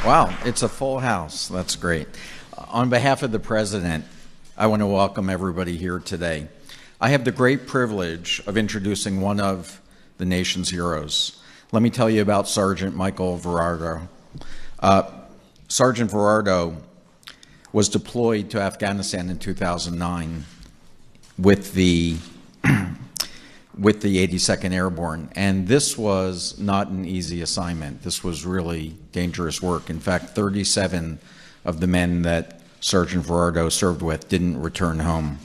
Wow, it's a full house. That's great. On behalf of the President, I want to welcome everybody here today. I have the great privilege of introducing one of the nation's heroes. Let me tell you about Sergeant Michael Verardo. Sergeant Verardo was deployed to Afghanistan in 2009 with the 82nd Airborne, and this was not an easy assignment. This was really dangerous work. In fact, 37 of the men that Sergeant Verardo served with didn't return home.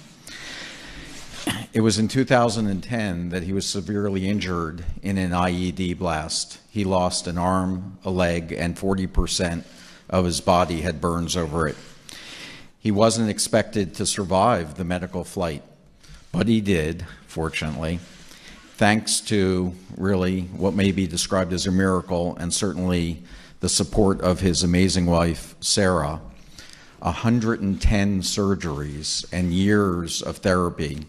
It was in 2010 that he was severely injured in an IED blast. He lost an arm, a leg, and 40% of his body had burns over it. He wasn't expected to survive the medical flight, but he did, fortunately, thanks to really what may be described as a miracle, and certainly the support of his amazing wife, Sarah. 110 surgeries and years of therapy.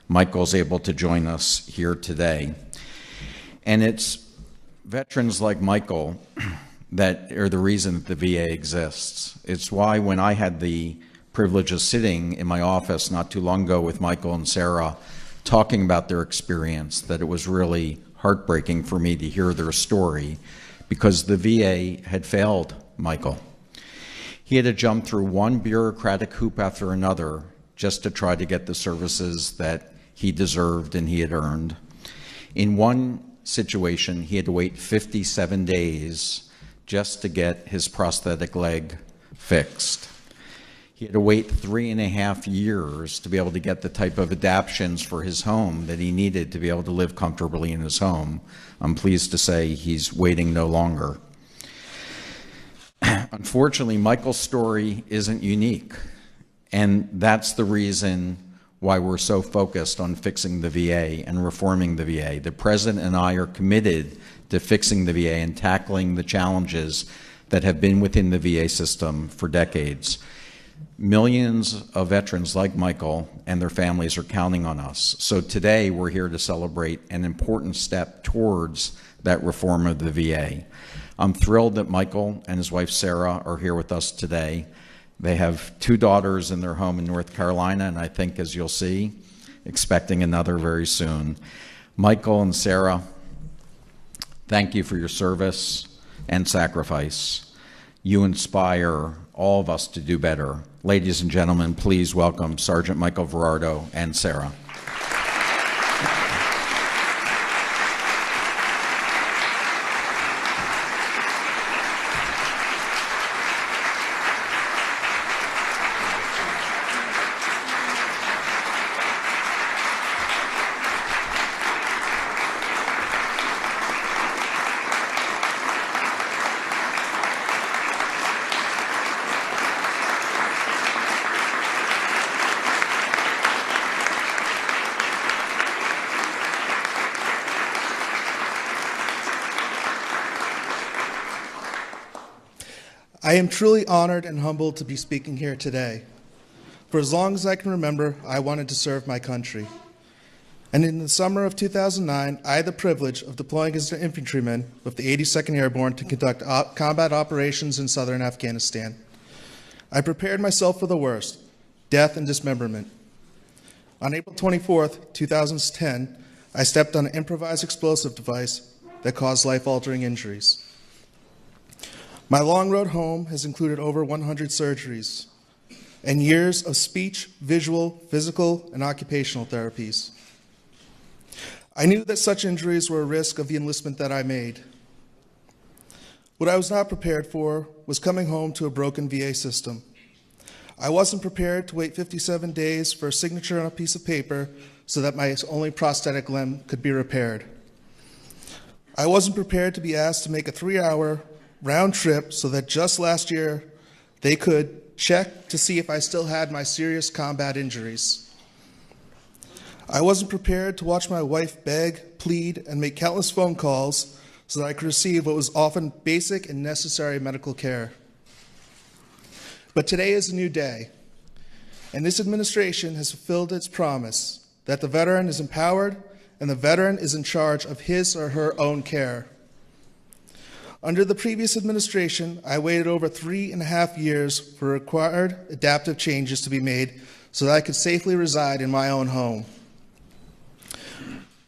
Michael's able to join us here today. And it's veterans like Michael that are the reason that the VA exists. It's why when I had the privilege of sitting in my office not too long ago with Michael and Sarah talking about their experience, that it was really heartbreaking for me to hear their story, because the VA had failed Michael. He had to jump through one bureaucratic hoop after another just to try to get the services that he deserved and he had earned. In one situation, he had to wait 57 days just to get his prosthetic leg fixed. He had to wait 3.5 years to be able to get the type of adaptations for his home that he needed to be able to live comfortably in his home. I'm pleased to say he's waiting no longer. Unfortunately, Michael's story isn't unique, and that's the reason why we're so focused on fixing the VA and reforming the VA. The President and I are committed to fixing the VA and tackling the challenges that have been within the VA system for decades. Millions of veterans like Michael and their families are counting on us. So today we're here to celebrate an important step towards that reform of the VA. I'm thrilled that Michael and his wife Sarah are here with us today. They have 2 daughters in their home in North Carolina, and I think, as you'll see, expecting another very soon. Michael and Sarah, thank you for your service and sacrifice. You inspire all of us to do better. Ladies and gentlemen, please welcome Sergeant Michael Verardo and Sarah. I am truly honored and humbled to be speaking here today. For as long as I can remember, I wanted to serve my country. And in the summer of 2009, I had the privilege of deploying as an infantryman with the 82nd Airborne to conduct combat operations in southern Afghanistan. I prepared myself for the worst, death and dismemberment. On April 24th, 2010, I stepped on an improvised explosive device that caused life-altering injuries. My long road home has included over 100 surgeries and years of speech, visual, physical, and occupational therapies. I knew that such injuries were a risk of the enlistment that I made. What I was not prepared for was coming home to a broken VA system. I wasn't prepared to wait 57 days for a signature on a piece of paper so that my only prosthetic limb could be repaired. I wasn't prepared to be asked to make a 3-hour round trip so that just last year they could check to see if I still had my serious combat injuries. I wasn't prepared to watch my wife beg, plead, and make countless phone calls so that I could receive what was often basic and necessary medical care. But today is a new day. and this administration has fulfilled its promise that the veteran is empowered and the veteran is in charge of his or her own care. Under the previous administration, I waited over 3.5 years for required adaptive changes to be made so that I could safely reside in my own home.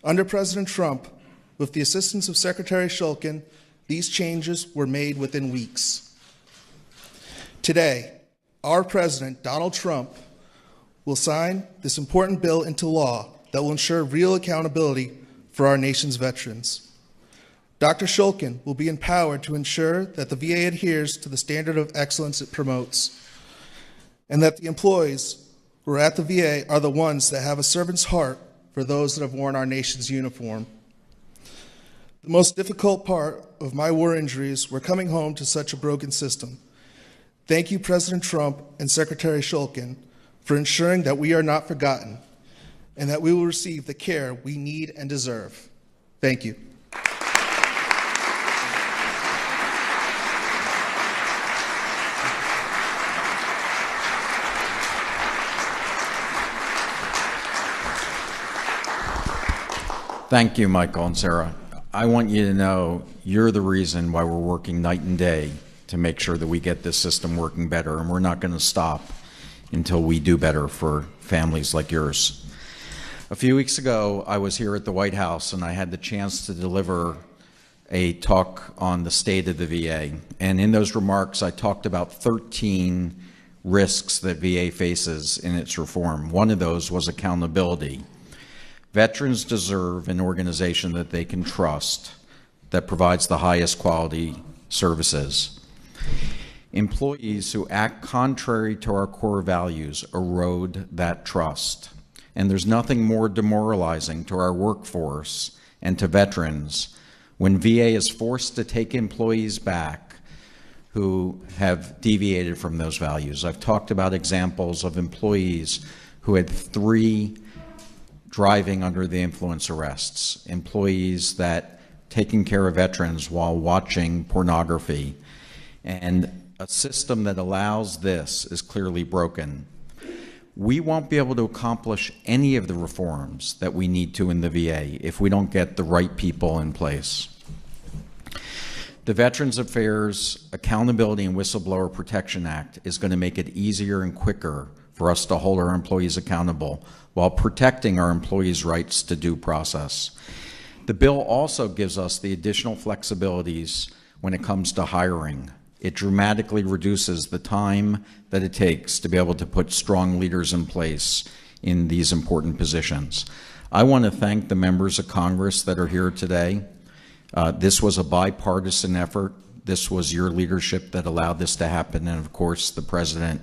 Under President Trump, with the assistance of Secretary Shulkin, these changes were made within weeks. Today, our President, Donald Trump, will sign this important bill into law that will ensure real accountability for our nation's veterans. Dr. Shulkin will be empowered to ensure that the VA adheres to the standard of excellence it promotes, and that the employees who are at the VA are the ones that have a servant's heart for those that have worn our nation's uniform. The most difficult part of my war injuries were coming home to such a broken system. Thank you, President Trump and Secretary Shulkin, for ensuring that we are not forgotten and that we will receive the care we need and deserve. Thank you. Thank you, Michael and Sarah. I want you to know you're the reason why we're working night and day to make sure that we get this system working better, and we're not going to stop until we do better for families like yours. A few weeks ago, I was here at the White House, and I had the chance to deliver a talk on the state of the VA. And in those remarks, I talked about 13 risks that VA faces in its reform. One of those was accountability. Veterans deserve an organization that they can trust, that provides the highest quality services. Employees who act contrary to our core values erode that trust. And there's nothing more demoralizing to our workforce and to veterans when VA is forced to take employees back who have deviated from those values. I've talked about examples of employees who had 3 driving under the influence arrests, employees that taking care of veterans while watching pornography, and a system that allows this is clearly broken. We won't be able to accomplish any of the reforms that we need to in the VA if we don't get the right people in place. The Veterans Affairs Accountability and Whistleblower Protection Act is going to make it easier and quicker for us to hold our employees accountable while protecting our employees' rights to due process. The bill also gives us the additional flexibilities when it comes to hiring. It dramatically reduces the time that it takes to be able to put strong leaders in place in these important positions. I want to thank the members of Congress that are here today. This was a bipartisan effort. This was your leadership that allowed this to happen, and of course the President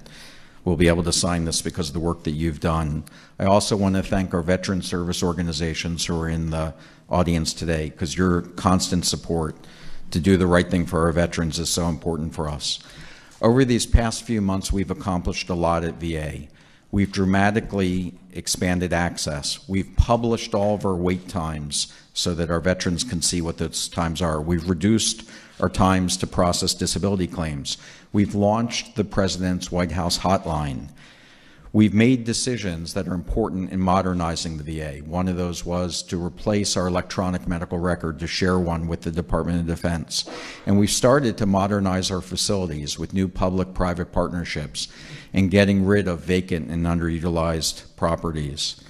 will be able to sign this because of the work that you've done. I also want to thank our veteran service organizations who are in the audience today, because your constant support to do the right thing for our veterans is so important for us. Over these past few months, we've accomplished a lot at VA. We've dramatically expanded access. We've published all of our wait times so that our veterans can see what those times are. We've reduced our times to process disability claims. We've launched the President's White House hotline. We've made decisions that are important in modernizing the VA. One of those was to replace our electronic medical record, to share one with the Department of Defense. And we've started to modernize our facilities with new public-private partnerships and getting rid of vacant and underutilized properties.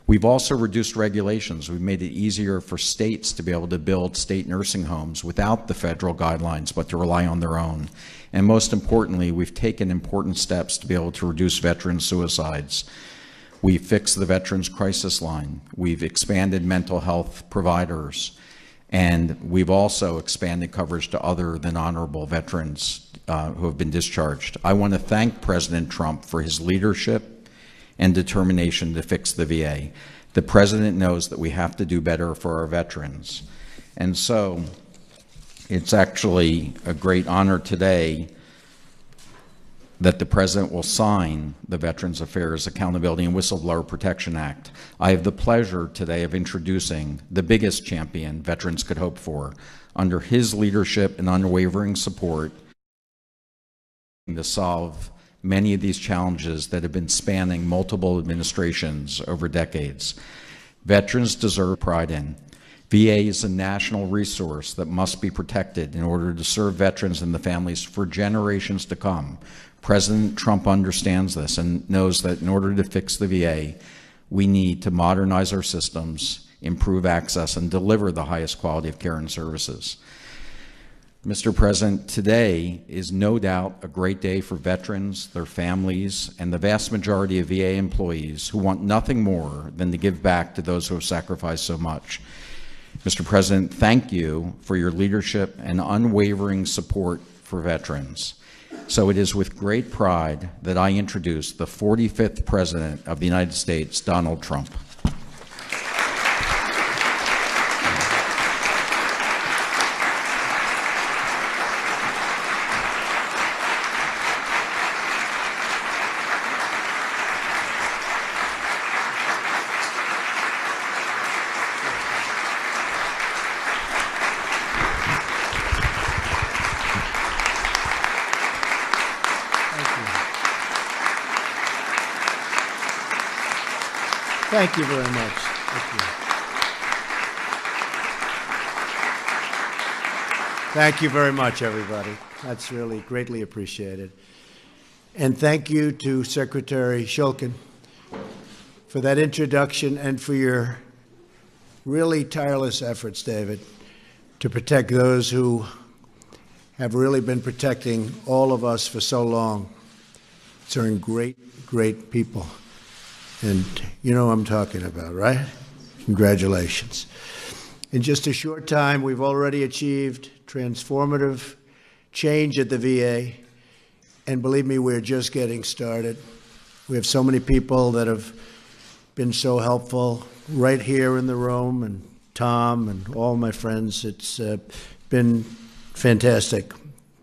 We've also reduced regulations. We've made it easier for states to be able to build state nursing homes without the federal guidelines, but to rely on their own. And most importantly, we've taken important steps to be able to reduce veteran suicides. We fixed the Veterans Crisis Line. We've expanded mental health providers. And we've also expanded coverage to other than honorable veterans who have been discharged. I want to thank President Trump for his leadership and determination to fix the VA. The President knows that we have to do better for our veterans. And so it's actually a great honor today that the President will sign the Veterans Affairs Accountability and Whistleblower Protection Act. I have the pleasure today of introducing the biggest champion veterans could hope for. Under his leadership and unwavering support, to solve many of these challenges that have been spanning multiple administrations over decades. Veterans deserve pride in. VA is a national resource that must be protected in order to serve veterans and the families for generations to come. President Trump understands this and knows that in order to fix the VA, we need to modernize our systems, improve access, and deliver the highest quality of care and services. Mr. President, today is no doubt a great day for veterans, their families, and the vast majority of VA employees who want nothing more than to give back to those who have sacrificed so much. Mr. President, thank you for your leadership and unwavering support for veterans. So it is with great pride that I introduce the 45th President of the United States, Donald Trump. Thank you very much. Thank you. Thank you very much, everybody. That's really greatly appreciated. And thank you to Secretary Shulkin for that introduction and for your really tireless efforts, David, to protect those who have really been protecting all of us for so long. They're great, great people. And you know what I'm talking about, right? Congratulations. In just a short time, we've already achieved transformative change at the VA. And believe me, we're just getting started. We have so many people that have been so helpful right here in the room, and Tom and all my friends. It's been fantastic.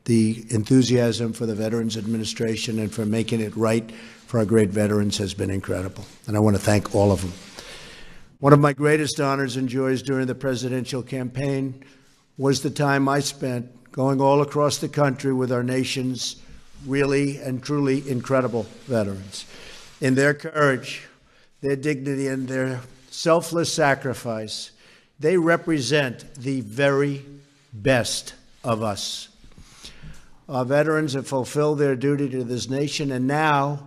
The enthusiasm for the Veterans Administration and for making it right for our great veterans has been incredible, and I want to thank all of them. One of my greatest honors and joys during the presidential campaign was the time I spent going all across the country with our nation's really and truly incredible veterans. In their courage, their dignity, and their selfless sacrifice, they represent the very best of us. Our veterans have fulfilled their duty to this nation, and now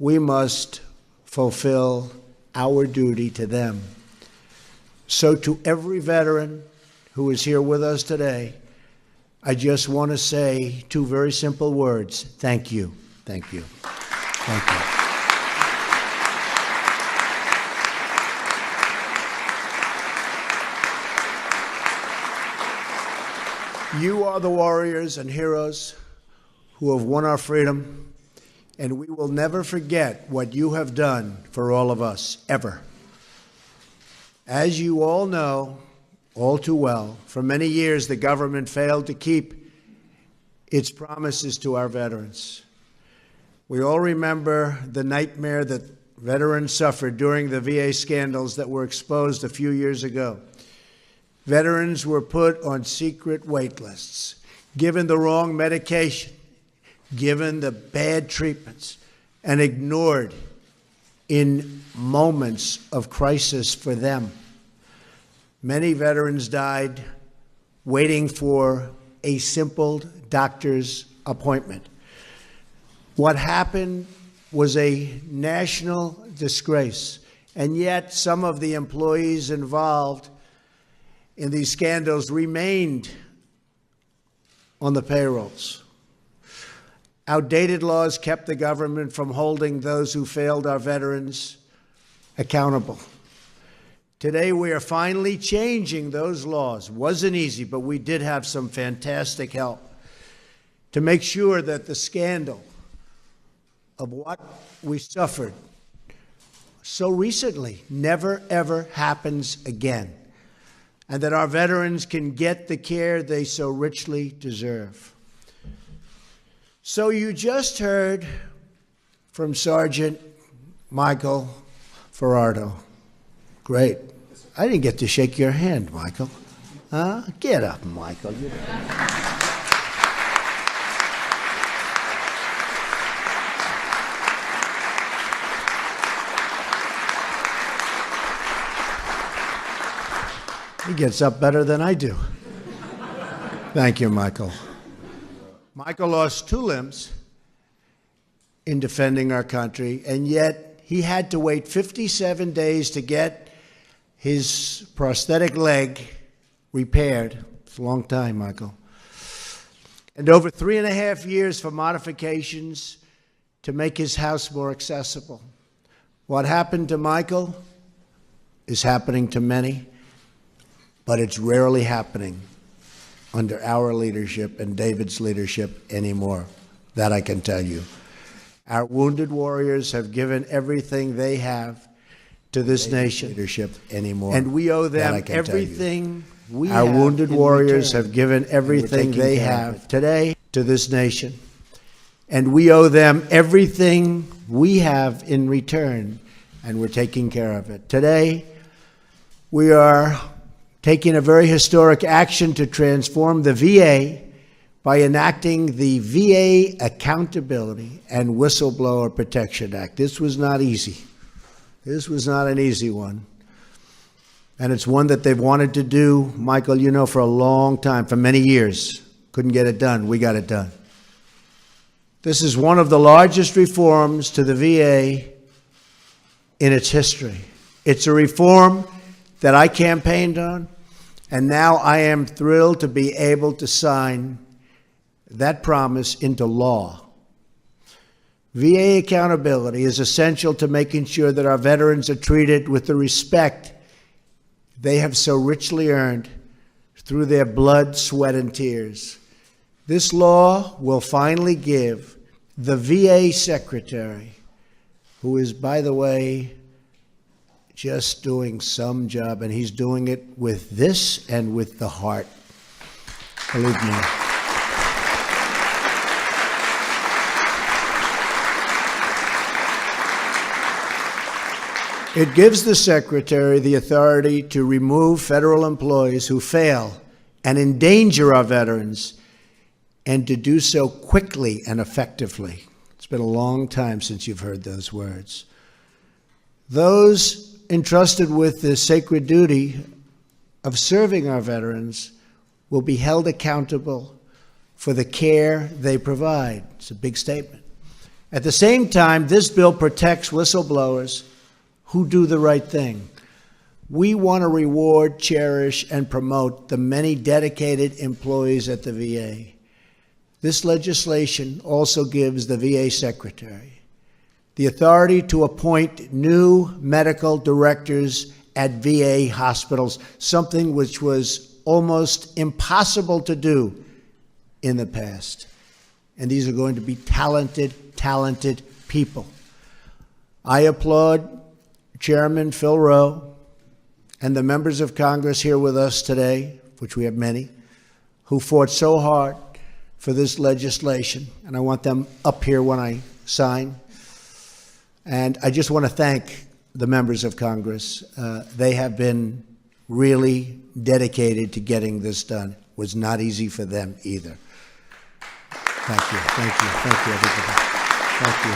we must fulfill our duty to them. So to every veteran who is here with us today, I just want to say two very simple words: thank you. Thank you. Thank you. You are the warriors and heroes who have won our freedom, and we will never forget what you have done for all of us, ever. As you all know, all too well, for many years the government failed to keep its promises to our veterans. We all remember the nightmare that veterans suffered during the VA scandals that were exposed a few years ago. Veterans were put on secret wait lists, given the wrong medication, given the bad treatments, and ignored in moments of crisis for them. Many veterans died waiting for a simple doctor's appointment. What happened was a national disgrace, and yet some of the employees involved in these scandals remained on the payrolls. Outdated laws kept the government from holding those who failed our veterans accountable. Today, we are finally changing those laws. It wasn't easy, but we did have some fantastic help to make sure that the scandal of what we suffered so recently never, ever happens again, and that our veterans can get the care they so richly deserve. So you just heard from Sergeant Michael Ferrardo. Great. I didn't get to shake your hand, Michael. Huh? Get up, Michael. He gets up better than I do. Thank you, Michael. Michael lost 2 limbs in defending our country, and yet he had to wait 57 days to get his prosthetic leg repaired. It's a long time, Michael. And over 3.5 years for modifications to make his house more accessible. What happened to Michael is happening to many, but it's rarely happening under our leadership and David's leadership anymore. That I can tell you. Our wounded warriors have given everything they have to this nation. Leadership anymore. And we owe them everything we have. Our wounded warriors have given everything they have today to this nation. And we owe them everything we have in return, and we're taking care of it. Today, we are taking a very historic action to transform the VA by enacting the VA Accountability and Whistleblower Protection Act. This was not easy. This was not an easy one. And it's one that they've wanted to do, Michael, you know, for a long time, for many years. Couldn't get it done. We got it done. This is one of the largest reforms to the VA in its history. It's a reform that I campaigned on, and now I am thrilled to be able to sign that promise into law. VA accountability is essential to making sure that our veterans are treated with the respect they have so richly earned through their blood, sweat, and tears. This law will finally give the VA secretary, who is, by the way, just doing some job, and he's doing it with this and with the heart. Believe me. It gives the Secretary the authority to remove federal employees who fail and endanger our veterans, and to do so quickly and effectively. It's been a long time since you've heard those words. Those entrusted with the sacred duty of serving our veterans will be held accountable for the care they provide. It's a big statement. At the same time, this bill protects whistleblowers who do the right thing. We want to reward, cherish, and promote the many dedicated employees at the VA. This legislation also gives the VA Secretary the authority to appoint new medical directors at VA hospitals, something which was almost impossible to do in the past. And these are going to be talented people. I applaud Chairman Phil Rowe and the members of Congress here with us today, which we have many, who fought so hard for this legislation, and I want them up here when I sign. And I just want to thank the members of Congress. They have been really dedicated to getting this done. It was not easy for them either. Thank you, everybody. Thank you.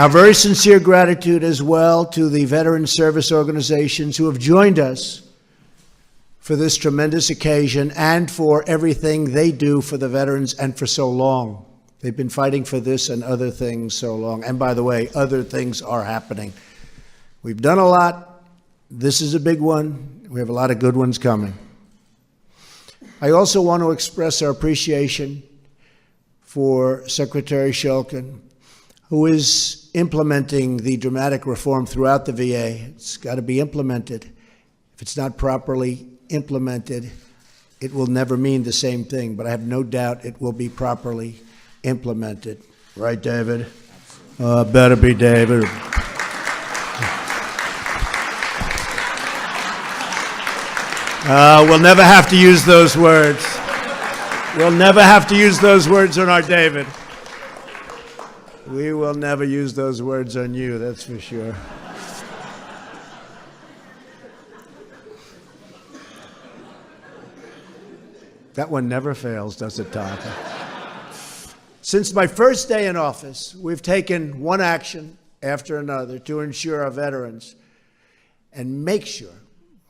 Our very sincere gratitude as well to the veteran service organizations who have joined us for this tremendous occasion and for everything they do for the veterans and for so long. They've been fighting for this and other things so long. And by the way, other things are happening. We've done a lot. This is a big one. We have a lot of good ones coming. I also want to express our appreciation for Secretary Shulkin, who is implementing the dramatic reform throughout the VA. It's got to be implemented. If it's not properly implemented, it will never mean the same thing, but I have no doubt it will be properly implemented. Right, David? Better be David. We'll never have to use those words. We'll never have to use those words on our David. We will never use those words on you, that's for sure. That one never fails, does it, Tom? Since my first day in office, we've taken one action after another to ensure our veterans and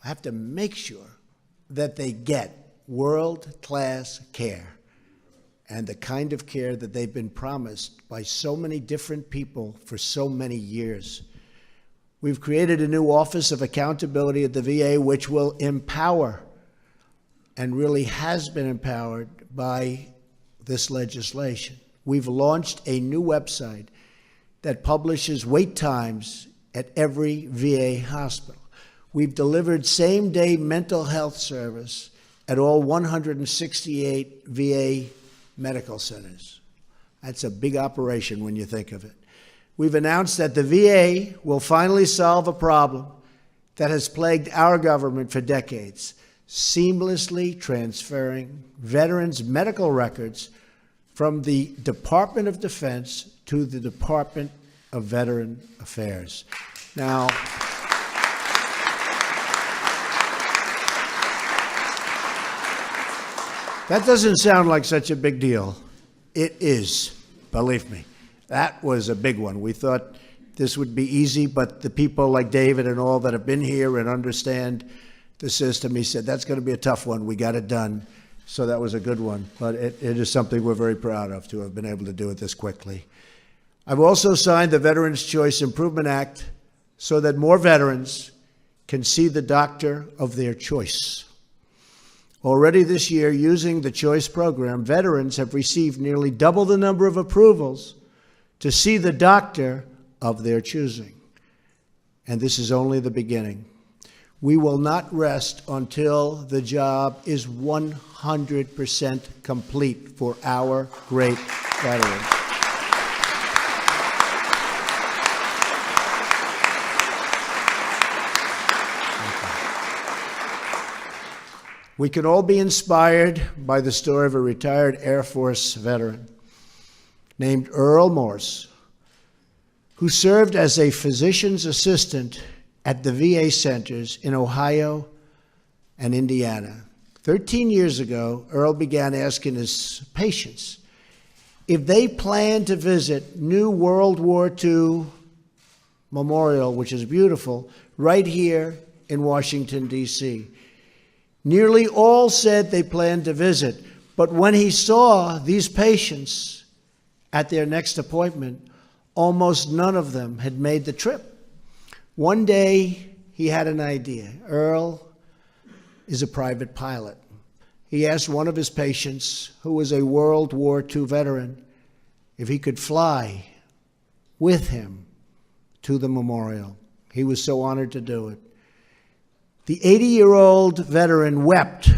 have to make sure that they get world-class care and the kind of care that they've been promised by so many different people for so many years. We've created a new Office of Accountability at the VA, which will empower, and really has been empowered by this legislation. We've launched a new website that publishes wait times at every VA hospital. We've delivered same-day mental health service at all 168 VA medical centers. That's a big operation when you think of it. We've announced that the VA will finally solve a problem that has plagued our government for decades, seamlessly transferring veterans' medical records from the Department of Defense to the Department of Veteran Affairs. Now, that doesn't sound like such a big deal. It is, believe me. That was a big one. We thought this would be easy, but the people like David and all that have been here and understand the system, he said, that's going to be a tough one. We got it done. So that was a good one. But it is something we're very proud of, to have been able to do it this quickly. I've also signed the Veterans Choice Improvement Act so that more veterans can see the doctor of their choice. Already this year, using the Choice program, veterans have received nearly double the number of approvals to see the doctor of their choosing. And this is only the beginning. We will not rest until the job is 100% complete for our great veterans. We can all be inspired by the story of a retired Air Force veteran named Earl Morse, who served as a physician's assistant at the VA centers in Ohio and Indiana. 13 years ago, Earl began asking his patients if they planned to visit new World War II memorial, which is beautiful, right here in Washington, D.C. Nearly all said they planned to visit, but when he saw these patients at their next appointment, almost none of them had made the trip. One day, he had an idea. Earl is a private pilot. He asked one of his patients, who was a World War II veteran, if he could fly with him to the memorial. He was so honored to do it. The 80-year-old veteran wept,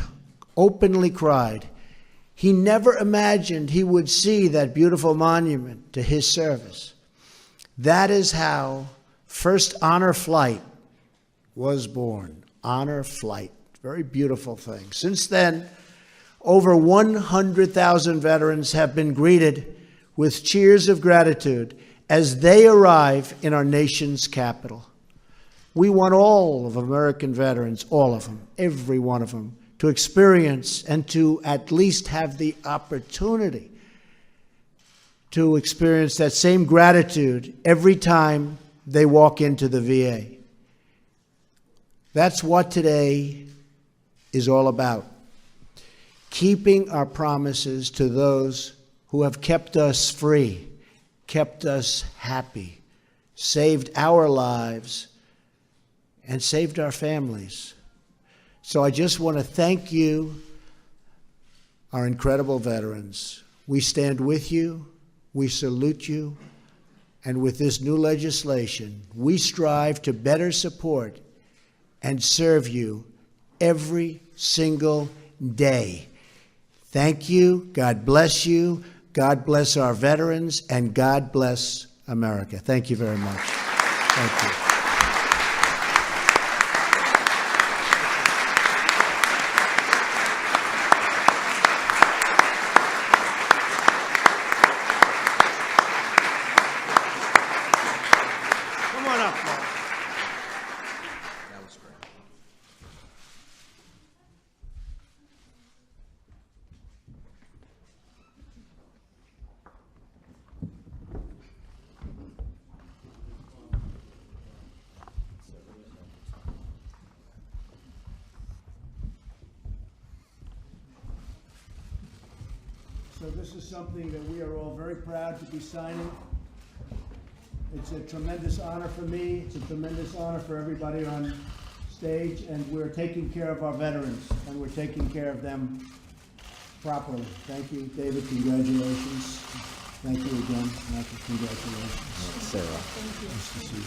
openly cried. He never imagined he would see that beautiful monument to his service. That is how First Honor Flight was born. Honor Flight. Very beautiful thing. Since then, over 100,000 veterans have been greeted with cheers of gratitude as they arrive in our nation's capital. We want all of American veterans, all of them, every one of them, to experience and to at least have the opportunity to experience that same gratitude every time they walk into the VA. That's what today is all about. Keeping our promises to those who have kept us free, kept us happy, saved our lives, and saved our families. So I just want to thank you, our incredible veterans. We stand with you, we salute you, and with this new legislation, we strive to better support and serve you every single day. Thank you, God bless you, God bless our veterans, and God bless America. Thank you very much. Thank you. So this is something that we are all very proud to be signing. It's a tremendous honor for me. It's a tremendous honor for everybody on stage, and we're taking care of our veterans, and we're taking care of them properly. Thank you, David. Congratulations. Thank you again, Michael. Congratulations. Sarah. Nice to see you.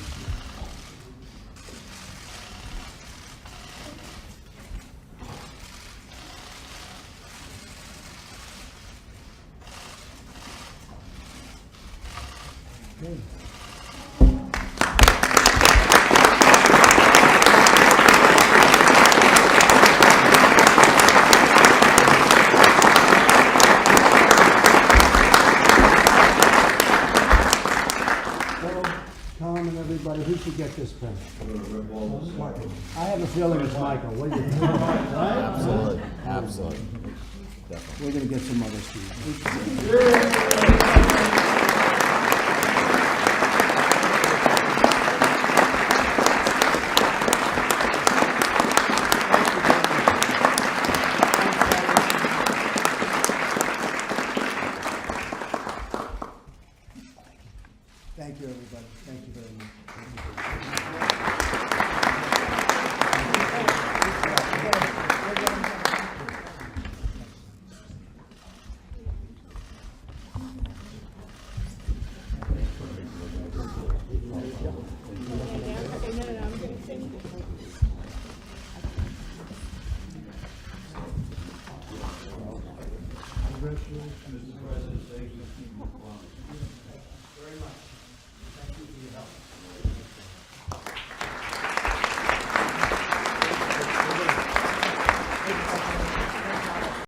Okay. Well, Tom and everybody, who should get this pen? I have a feeling it's Michael. What do you think? Absolutely. Absolutely. We're going to get some others too. Thank you, everybody. Thank you very much. Mr. President, thank you.